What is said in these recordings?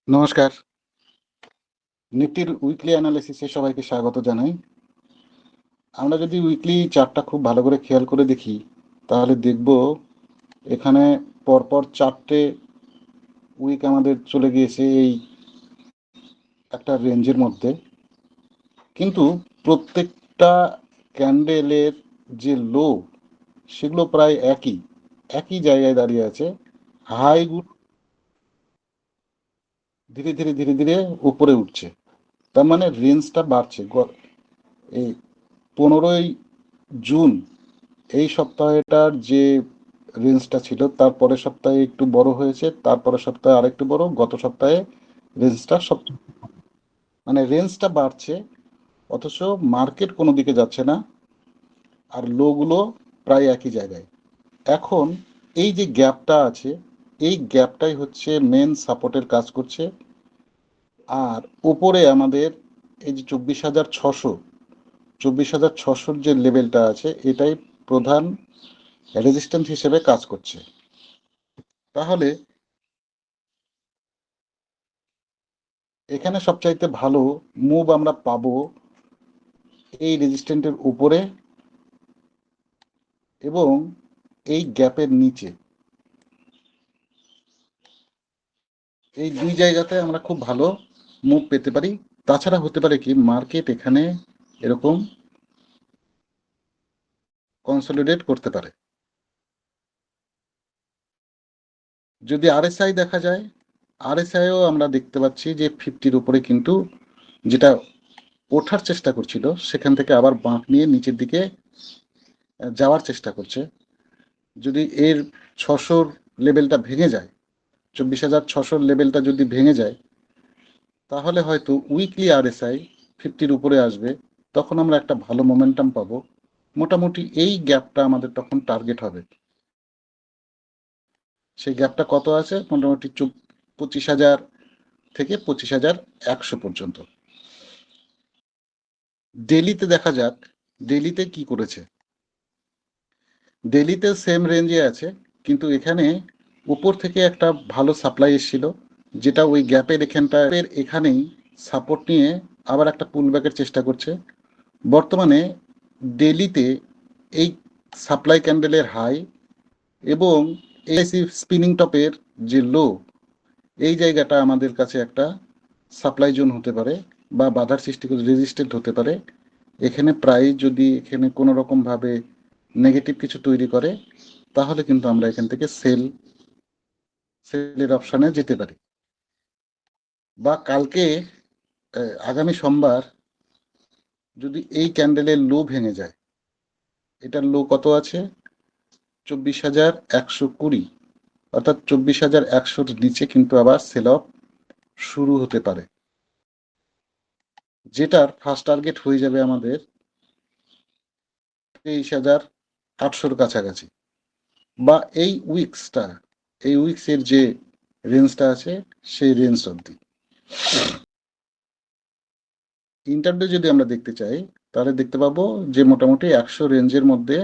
নমস্কার। নিফটির উইকলি অ্যানালিসিসে সবাইকে স্বাগত জানাই। আমরা যদি উইকলি চার্টটা খুব ভালো করে খেয়াল করে দেখি, তাহলে দেখব এখানে পরপর 4টে উইক আমাদের চলে গিয়েছে এই একটা রেঞ্জের মধ্যে। কিন্তু প্রত্যেকটা ক্যান্ডেলের যে লো, সেগুলো প্রায় একই জায়গায় দাঁড়িয়ে আছে। হাইগুলো ধীরে ধীরে ধীরে ধীরে উপরে উঠছে। তার মানে রেঞ্জটা বাড়ছে। এই 15ই জুন এই সপ্তাহটার যে রেঞ্জটা ছিল, তার পরের সপ্তাহে একটু বড় হয়েছে, তারপরের সপ্তাহে আরেকটু বড়, গত সপ্তাহে রেঞ্জটা সব, মানে রেঞ্জটা বাড়ছে, অথচ মার্কেট কোনো দিকে যাচ্ছে না, আর লোগুলো প্রায় একই জায়গায়। এখন এই যে গ্যাপটা আছে, এই গ্যাপটাই হচ্ছে মেন সাপোর্টের কাজ করছে। আর উপরে আমাদের এই যে 24,600 যে লেভেলটা আছে, এটাই প্রধান রেজিস্ট্যান্স হিসেবে কাজ করছে। তাহলে এখানে সবচাইতে ভালো মুভ আমরা পাবো এই রেজিস্ট্যান্টের উপরে এবং এই গ্যাপের নিচে। এই দুই জায়গাতে আমরা খুব ভালো মুভ পেতে পারি। তাছাড়া হতে পারে কি, মার্কেট এখানে এরকম কনসলিডেট করতে পারে। যদি আরএসআই দেখা যায়, আরএসআইও আমরা দেখতে পাচ্ছি যে 50-র উপরে কিন্তু, যেটা ওঠার চেষ্টা করছিল, সেখান থেকে আবার বাঁক নিয়ে নিচের দিকে যাওয়ার চেষ্টা করছে। যদি এর 600 লেভেলটা ভেঙে যায়, 24,600 লেভেলটা যদি ভেঙে যায়, তাহলে হয়তো উইকলি আরএসআই 50-র উপরে আসবে। তখন আমরা একটা ভালো মোমেন্টাম পাবো। মোটামুটি এই গ্যাপটা আমাদের তখন টার্গেট হবে। সেই গ্যাপটা কত আছে? মোটামুটি 25,000 থেকে 25,100 পর্যন্ত। ডেলিতে দেখা যাক, ডেলিতে কি করেছে। ডেলিতে সেম রেঞ্জে আছে, কিন্তু এখানে উপর থেকে একটা ভালো সাপ্লাই এসেছিল, যেটা ওই গ্যাপের এখানেই সাপোর্ট নিয়ে আবার একটা পুলব্যাকের চেষ্টা করছে। বর্তমানে ডেলিতে এই সাপ্লাই ক্যান্ডেলের হাই এবং এআইসি স্পিনিং টপের যে লো, এই জায়গাটা আমাদের কাছে একটা সাপ্লাই জোন হতে পারে বা বাধার সৃষ্টি করে রেজিস্ট্যান্ট হতে পারে। এখানে প্রাইস যদি এখানে কোনো রকমভাবে নেগেটিভ কিছু তৈরি করে, তাহলে কিন্তু আমরা এখান থেকে সেলের অপশানে যেতে পারি। বা কালকে আগামী সোমবার যদি এই ক্যান্ডেলের লো ভেঙে যায়, এটার লো কত আছে? 24,120, অর্থাৎ 24,100-র নিচে কিন্তু আবার সেল অফ শুরু হতে পারে, যেটার ফার্স্ট টার্গেট হয়ে যাবে আমাদের 23,800-র কাছাকাছি। বা এই উইক্সের যে রেঞ্জটা আছে, সেই রেঞ্জ অবধি। ইন্টারডে যদি আমরা দেখতে চাই, তাহলে দেখতে পাবো যে মোটামুটি 100 রেঞ্জের মধ্যে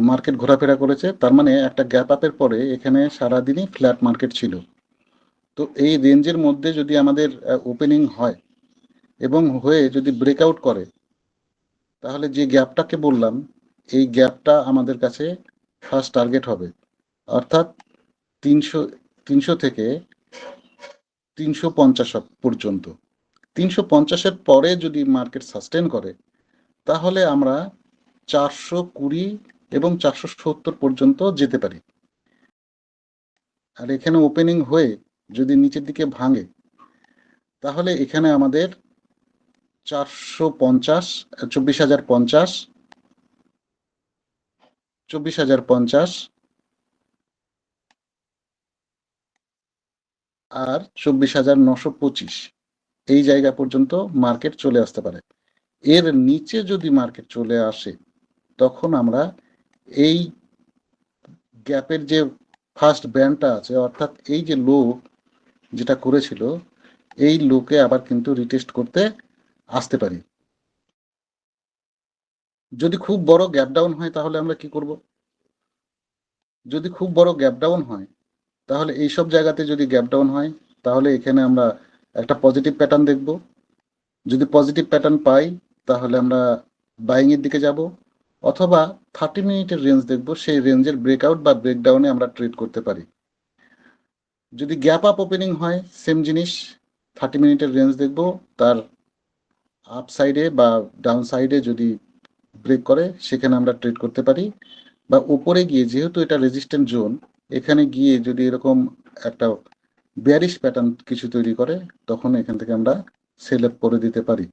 মার্কেট ঘোরাফেরা করেছে। তার মানে একটা গ্যাপ আপের পরে এখানে সারাদিনই ফ্ল্যাট মার্কেট ছিল। তো এই রেঞ্জের মধ্যে যদি আমাদের ওপেনিং হয় এবং হয়ে যদি ব্রেকআউট করে, তাহলে যে গ্যাপটাকে বললাম, এই গ্যাপটা আমাদের কাছে ফার্স্ট টার্গেট হবে। অর্থাৎ 300 300 থেকে 350 পর্যন্ত। 350-এর পরে যদি মার্কেট সাস্টেন করে, তাহলে আমরা 420 এবং 470 পর্যন্ত যেতে পারি। আর এখানে ওপেনিং হয়ে যদি নিচের দিকে ভাঙে, তাহলে এখানে আমাদের 450, 24,050, 24,050 আর 24,925 এই জায়গা পর্যন্ত মার্কেট চলে আসতে পারে। এর নিচে যদি মার্কেট চলে আসে, তখন আমরা এই গ্যাপের যে ফার্স্ট ব্যান্ডটা আছে, অর্থাৎ এই যে লো যেটা করেছিল, এই লোকে আবার কিন্তু রিটেস্ট করতে আসতে পারি। যদি খুব বড় গ্যাপ ডাউন হয়, তাহলে আমরা কি করব? যদি খুব বড় গ্যাপ ডাউন হয়, তাহলে এইসব জায়গাতে যদি গ্যাপ ডাউন হয়, তাহলে এখানে আমরা একটা পজিটিভ প্যাটার্ন দেখব। যদি পজিটিভ প্যাটার্ন পাই তাহলে আমরা বাইং এর দিকে যাব, অথবা 30 মিনিটের রেঞ্জ দেখব, সেই রেঞ্জের ব্রেকআউট বা ব্রেকডাউনে আমরা ট্রেড করতে পারি। যদি গ্যাপ আপ ওপেনিং হয় সেম জিনিস, 30 মিনিটের রেঞ্জ দেখব, তার আপ সাইডে বা ডাউন সাইডে যদি ব্রেক করে সেখানে আমরা ট্রেড করতে পারি। বা উপরে গিয়ে, যেহেতু এটা রেজিস্ট্যান্ট জোন, এখানে গিয়ে যদি এরকম একটা বেয়ারিশ প্যাটার্ন কিছু তৈরি করে, তখন এখান থেকে আমরা সেল অফ করে দিতে পারি।